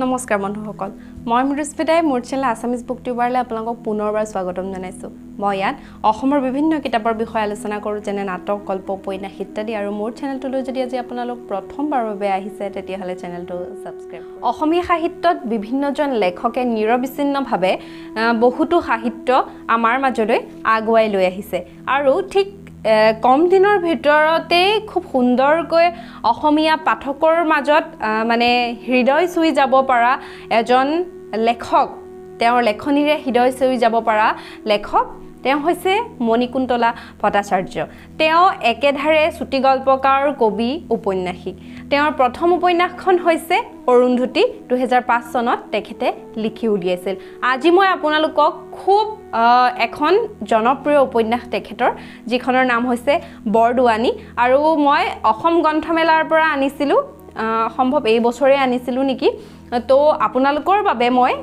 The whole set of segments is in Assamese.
নমস্কাৰ বন্ধুসকল মই মৃদুস্মিতাই মোৰ চেনেল আসামিজ বুক টিউবাৰলৈ আপোনালোকক পুনৰবাৰ স্বাগতম জনাইছো মই ইয়াত অসমৰ বিভিন্ন কিতাপৰ বিষয়ে আলোচনা কৰোঁ যেনে নাটক গল্প উপন্যাস ইত্যাদি আৰু মোৰ চেনেলটোলৈ যদি আজি আপোনালোক প্ৰথমবাৰৰ বাবে আহিছে তেতিয়াহ'লে চেনেলটো সাবস্ক্ৰাইব অসমীয়া সাহিত্যত বিভিন্নজন লেখকে নিৰবিচ্ছিন্নভাৱে বহুতো সাহিত্য আমাৰ মাজলৈ আগুৱাই লৈ আহিছে আৰু ঠিক কম দিনৰ ভিতৰতে খুব সুন্দৰকৈ অসমীয়া পাঠকৰ মাজত মানে হৃদয় চুই যাব পৰা এজন লেখক তেওঁৰ লেখনিৰে হৃদয় চুই যাব পৰা লেখক তেওঁ হৈছে মণিকুন্তলা ভট্টাচাৰ্য তেওঁ একেধাৰে চুটি গল্পকাৰ কবি উপন্যাসিক তেওঁৰ প্ৰথম উপন্যাসখন হৈছে অৰুন্ধতী 2005 চনত তেখেতে লিখি উলিয়াইছিল আজি মই আপোনালোকক খুব এখন জনপ্ৰিয় উপন্যাস তেখেতৰ যিখনৰ নাম হৈছে borduwani আৰু মই অসম গ্ৰন্থমেলাৰ পৰা আনিছিলো সম্ভৱ এই বছৰে আনিছিলো নেকি তো আপোনালোকৰ বাবে মই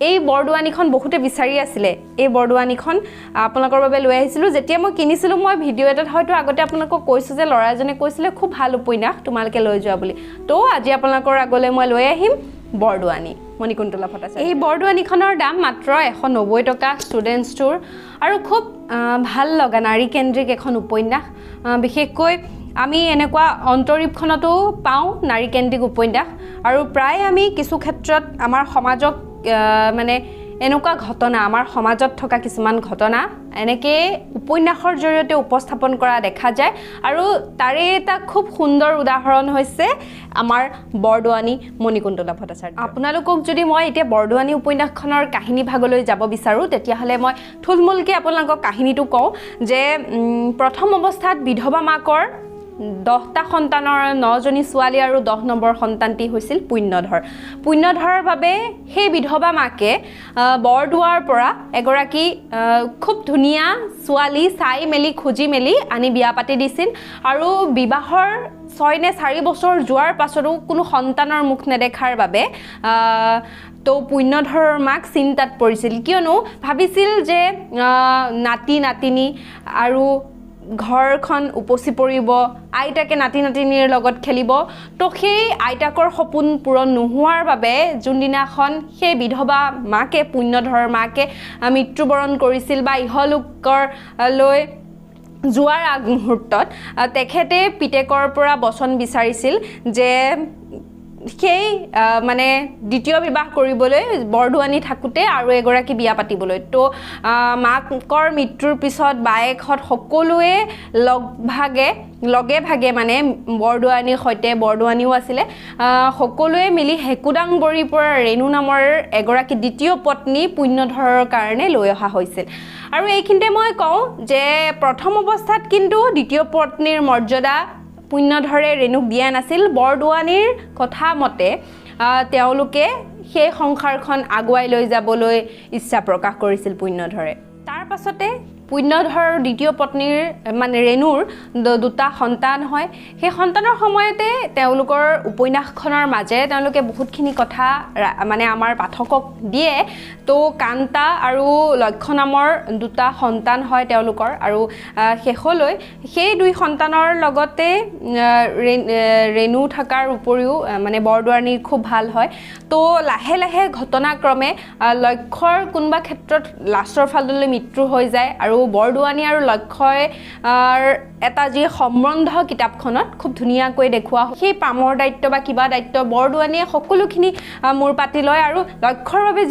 এই borduwaniখন বহুতে বিচাৰি আছিল এই borduwaniখন আপোনালোকৰ বাবে লৈ আহিছিলো যেতিয়া মই কিনিছিলো মই ভিডিও এটাত হয়তো আগতে আপোনালোকক কৈছো যে লৰাজনে কৈছিলে খুব ভাল উপন্যাস তোমালকে লৈ যোৱা বুলি তো আজি আপোনালোকৰ আগলৈ মই লৈ আহিম borduwani মণিকুন্তলা ভট্টাচাৰ্য এই borduwaniখনৰ দাম মাত্ৰ 190 টকা ষ্টুডেন্টছ টুৰ আৰু খুব ভাল লগা নাৰী কেন্দ্ৰিক এখন উপন্যাস বিশেষকৈ আমি এনেকুৱা অন্তৰীপখনতো পাওঁ নাৰী কেন্দ্ৰিক উপন্যাস আৰু প্ৰায় আমি কিছু ক্ষেত্ৰত আমাৰ সমাজক মানে এনেকুৱা ঘটনা আমাৰ সমাজত থকা কিছুমান ঘটনা এনেকে উপন্যাসৰ জৰিয়তে উপস্থাপন কৰা দেখা যায় আৰু তাৰে এটা খুব সুন্দৰ উদাহৰণ হৈছে আমাৰ borduwani মণিকুন্তলা ভট্টাচাৰ্য আপোনালোকক যদি মই এতিয়া borduwani উপন্যাসখনৰ কাহিনী ভাগলৈ যাব বিচাৰো তেতিয়াহলে মই থুলমুলকে আপোনালোকক কাহিনীটো কওঁ যে প্ৰথম অৱস্থাত বিধৱা মাকৰ 10টা সন্তানৰ 9জনী ছোৱালী আৰু 10 নম্বৰ সন্তানটি হৈছিল পুণ্যধৰৰ বাবে সেই বিধৱা মাকে বৰদুৱাৰ পৰা এগৰাকী খুব ধুনীয়া ছোৱালী চাই মেলি খুজি মেলি আনি বিয়া পাতি দিছিল আৰু বিবাহৰ 6 নে 4 বছৰ যোৱাৰ পাছতো কোনো সন্তানৰ মুখ নেদেখাৰ বাবে তো পুণ্যধৰৰ মাক চিন্তাত পৰিছিল কিয়নো ভাবিছিল যে নাতি নাতিনী আৰু ঘৰখন উপচি পৰিব আইতাকে নাতি নাতিনীৰ লগত খেলিব তো সেই আইতাকৰ সপোন পূৰণ নোহোৱাৰ বাবে যোনদিনাখন সেই বিধৱা মাকে পুণ্যধৰৰ মাকে মৃত্যুবৰণ কৰিছিল বা ইহলোকৰ লৈ যোৱাৰ আগমুহূৰ্তত তেখেতে পিতেকৰ পৰা বচন বিচাৰিছিল যে সেই মানে দ্বিতীয় বিবাহ কৰিবলৈ borduwani থাকুতে আৰু এগৰাকী বিয়া পাতিবলৈ তো মাকৰ মৃত্যুৰ পিছত বায়েকহত সকলোৱে লগে ভাগে মানে borduwaniৰ সৈতে borduwaniও আছিল সকলোৱে মিলি হেকুদাংবৰীৰ পৰা ৰেণু নামৰ এগৰাকী দ্বিতীয় পত্নী পুণ্যধৰৰ কাৰণে লৈ অহা হৈছিল আৰু এইখিনিতে মই কওঁ যে প্ৰথম অৱস্থাত কিন্তু দ্বিতীয় পত্নীৰ মৰ্যাদা পুণ্যধৰে ৰেণুক দিয়া নাছিল borduwaniৰ কথা মতে তেওঁলোকে সেই সংসাৰখন আগুৱাই লৈ যাবলৈ ইচ্ছা প্ৰকাশ কৰিছিল পুণ্যধৰে তাৰ পাছতে পুণ্যধৰৰ দ্বিতীয় পত্নীৰ মানে ৰেণুৰ দুটা সন্তান হয় সেই সন্তানৰ সময়তে তেওঁলোকৰ উপন্যাসখনৰ মাজে তেওঁলোকে বহুতখিনি কথা মানে আমাৰ পাঠকক দিয়ে তো কান্তা আৰু লক্ষ্য নামৰ দুটা সন্তান হয় তেওঁলোকৰ আৰু শেষলৈ সেই দুই সন্তানৰ লগতে ৰেণু থাকাৰ উপৰিও মানে borduwani খুব ভাল হয় তো লাহে লাহে ঘটনাক্ৰমে লক্ষ্যৰ কোনবা ক্ষেত্ৰত লাষ্টৰ ফাললৈ মৃত্যু হৈ যায় আৰু borduwani আৰু লক্ষ্যৰ এটা যি সম্বন্ধ কিতাপখনত খুব ধুনীয়াকৈ দেখুওৱা সেই পামৰ দায়িত্ব বা কিবা দায়িত্ব borduwaniয়ে সকলোখিনি মূৰ পাতি লয় আৰু লক্ষ্যৰ বাবে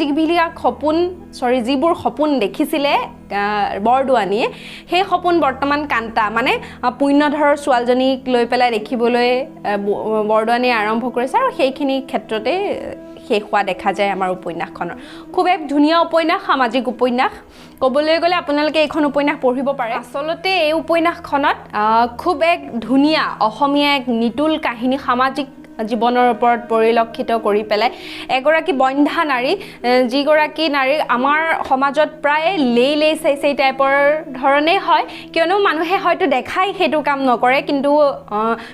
যিবোৰ সপোন দেখিছিলে borduwaniয়ে সেই সপোন বৰ্তমান কান্তা মানে পুণ্যধৰৰ ছোৱালীজনীক লৈ পেলাই দেখিবলৈ borduwaniয়ে আৰম্ভ কৰিছে আৰু সেইখিনি ক্ষেত্ৰতে শেষ হোৱা দেখা যায় আমাৰ উপন্যাসখনৰ খুব এক ধুনীয়া উপন্যাস সামাজিক উপন্যাস ক'বলৈ গ'লে আপোনালোকে এইখন উপন্যাস পঢ়িব পাৰে আসলতে এই উপন্যাসখনত খুব এক ধুনীয়া অসমীয়া এক নিতুল কাহিনী সামাজিক জীৱনৰ ওপৰত পৰিলক্ষিত কৰি পেলাই এগৰাকী বন্ধা নাৰী যিগৰাকী নাৰী আমাৰ সমাজত প্ৰায় লেই চাই টাইপৰ ধৰণে হয় কিয়নো মানুহে হয়তো দেখাই সেইটো কাম নকৰে কিন্তু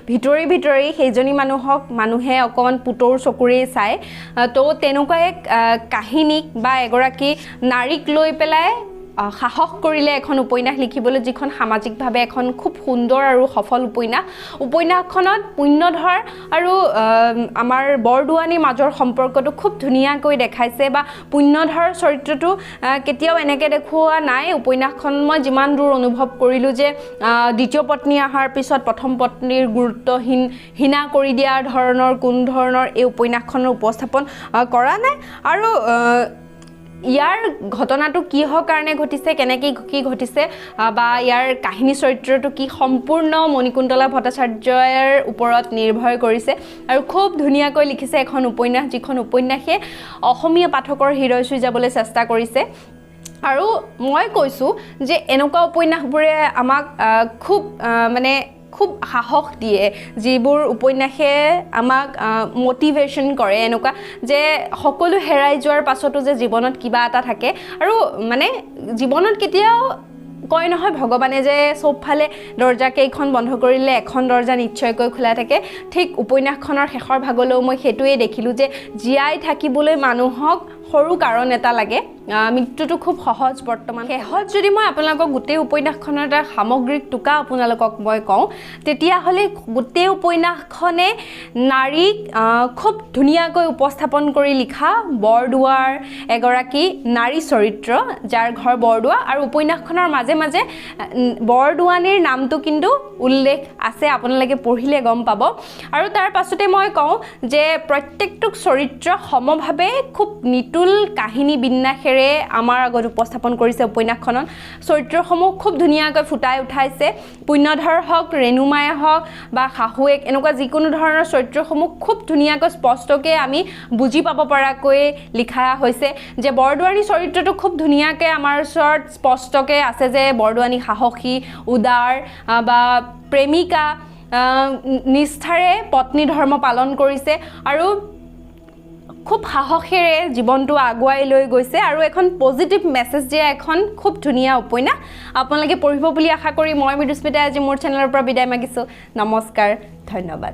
ভিতৰি সেইজনী মানুহক মানুহে অকমান পুতৰ চকুৰে চাই তো তেনেকুৱা এক কাহিনী বা এগৰাকী নাৰীক লৈ পেলাই সাহস কৰিলে এখন উপন্যাস লিখিবলৈ, যিখন সামাজিকভাৱে এখন খুব সুন্দৰ আৰু সফল উপন্যাসখনত পুণ্যধৰ আৰু আমাৰ বৰদুৱানীৰ মাজৰ সম্পৰ্কটো খুব ধুনীয়াকৈ দেখাইছে বা পুণ্যধৰ চৰিত্ৰটো কেতিয়াও এনেকৈ দেখুওৱা নাই। উপন্যাসখন মই যিমান দূৰ অনুভৱ কৰিলোঁ যে দ্বিতীয় পত্নী অহাৰ পিছত প্ৰথম পত্নীৰ গুৰুত্বহীনা কৰি দিয়া ধৰণৰ কোনো ধৰণৰ এই উপন্যাসখনৰ উপস্থাপন কৰা নাই। আৰু ইয়াৰ ঘটনাটো কিহৰ কাৰণে ঘটিছে, কেনেকৈ কি ঘটিছে বা ইয়াৰ কাহিনী চৰিত্ৰটো কি, সম্পূৰ্ণ মণিকুন্তলা ভট্টাচাৰ্যৰ ওপৰত নিৰ্ভৰ কৰিছে আৰু খুব ধুনীয়াকৈ লিখিছে এখন উপন্যাস, যিখন উপন্যাসে অসমীয়া পাঠকৰ হৃদয় চুই যাবলৈ চেষ্টা কৰিছে। আৰু মই কৈছোঁ যে এনেকুৱা উপন্যাসবোৰে আমাক খুব সাহস দিয়ে, যিবোৰ উপন্যাসে আমাক মটিভেশ্যন কৰে, এনেকুৱা যে সকলো হেৰাই যোৱাৰ পাছতো যে জীৱনত কিবা এটা থাকে। আৰু জীৱনত কেতিয়াও কয় নহয় ভগৱানে যে চবফালে দৰ্জাকেইখন বন্ধ কৰিলে এখন দৰ্জা নিশ্চয়কৈ খোলা থাকে। ঠিক উপন্যাসখনৰ শেষৰ ভাগলৈও মই সেইটোৱে দেখিলোঁ যে জীয়াই থাকিবলৈ মানুহক সৰু কাৰণ এটা লাগে, মৃত্যুটো খুব সহজ। বৰ্তমান শেষত যদি মই আপোনালোকক গোটেই উপন্যাসখনৰ এটা সামগ্ৰিক টোকা আপোনালোকক মই কওঁ, তেতিয়াহ'লে গোটেই উপন্যাসখনে নাৰীক খুব ধুনীয়াকৈ উপস্থাপন কৰি লিখা বৰদুৱাৰ এগৰাকী নাৰী চৰিত্ৰ, যাৰ ঘৰ বৰদুৱা। আৰু উপন্যাসখনৰ মাজে মাজে বৰদুৱানীৰ নামটো কিন্তু উল্লেখ আছে, আপোনালোকে পঢ়িলে গম পাব। আৰু তাৰ পাছতে মই কওঁ যে প্ৰত্যেকটো চৰিত্ৰ সমভাৱে খুব নিতুল কাহিনী বিন্যাসেৰে আমাৰ আগত উপস্থাপন কৰিছে উপন্যাসখনত। চৰিত্ৰসমূহ খুব ধুনীয়াকৈ ফুটাই উঠাইছে। পুণ্যধৰ হওক, ৰেণুমাই হওক বা শাহুৱেক, এনেকুৱা যিকোনো ধৰণৰ চৰিত্ৰসমূহ খুব ধুনীয়াকৈ স্পষ্টকৈ আমি বুজি পাব পৰাকৈ লিখা হৈছে। যে বৰদুৱানী চৰিত্ৰটো খুব ধুনীয়াকৈ আমাৰ ওচৰত স্পষ্টকৈ আছে যে বৰদুৱানী সাহসী, উদাৰ বা প্ৰেমিকা, নিষ্ঠাৰে পত্নী ধৰ্ম পালন কৰিছে আৰু খুব সাহসেৰে জীৱনটো আগুৱাই লৈ গৈছে। আৰু এখন পজিটিভ মেছেজ দিয়া এখন খুব ধুনীয়া উপন্যাস। আপোনালোকে পঢ়িব বুলি আশা কৰি মই মৃদুস্মিতাই আজি মোৰ চেনেলৰ পৰা বিদায় মাগিছোঁ। নমস্কাৰ, ধন্যবাদ।